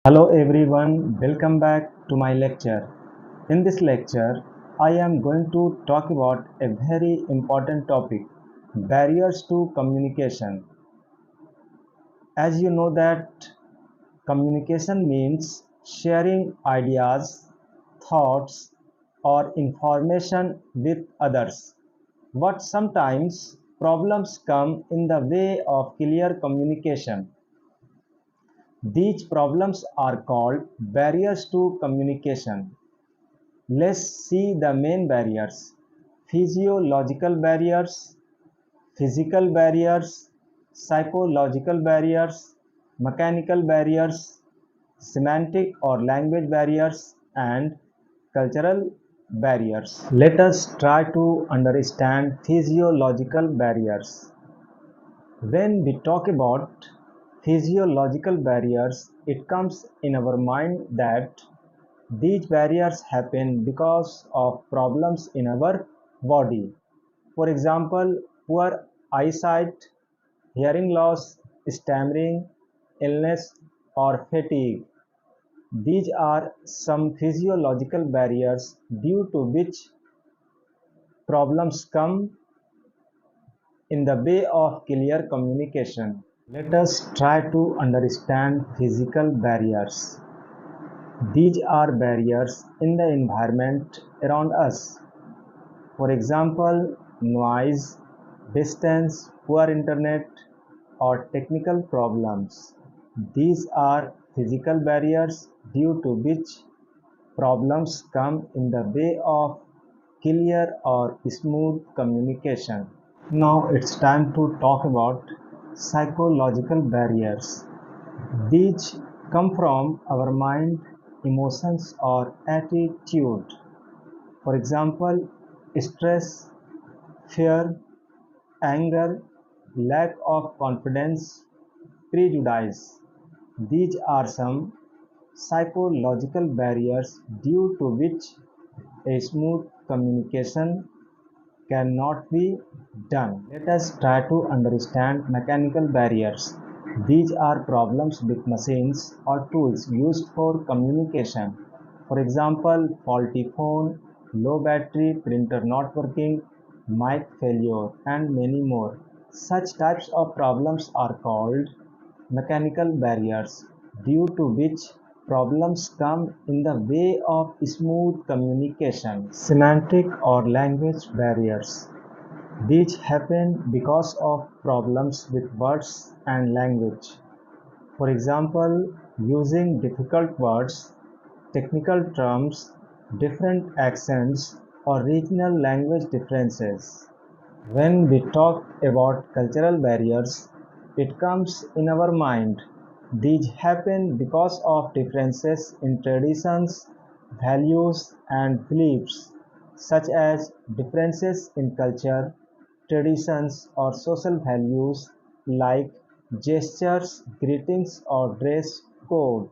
Hello everyone, welcome back to my lecture. In this lecture, I am going to talk about a very important topic, barriers to communication. As you know that communication means sharing ideas, thoughts or information with others. But sometimes problems come in the way of clear communication. These problems are called barriers to communication. Let's see the main barriers: physiological barriers, physical barriers, psychological barriers, mechanical barriers, semantic or language barriers, and cultural barriers. Let us try to understand physiological barriers. When we talk about physiological barriers, it comes in our mind that these barriers happen because of problems in our body. For example, poor eyesight, hearing loss, stammering, illness, or fatigue. These are some physiological barriers due to which problems come in the way of clear communication. Let us try to understand physical barriers. These are barriers in the environment around us. For example, noise, distance, poor internet, or technical problems. These are physical barriers due to which problems come in the way of clear or smooth communication. Now it's time to talk about psychological barriers. These come from our mind, emotions, or attitude. For example, stress, fear, anger, lack of confidence, prejudice. These are some psychological barriers due to which a smooth communication cannot be done. Let us try to understand mechanical barriers. These are problems with machines or tools used for communication. For example, faulty phone, low battery, printer not working, mic failure, and many more. Such types of problems are called mechanical barriers, due to which problems come in the way of smooth communication. Semantic or language barriers. These happen because of problems with words and language. For example, using difficult words, technical terms, different accents, or regional language differences. When we talk about cultural barriers, it comes in our mind. These happen because of differences in traditions, values, and beliefs, such as differences in culture, traditions, or social values like gestures, greetings, or dress code.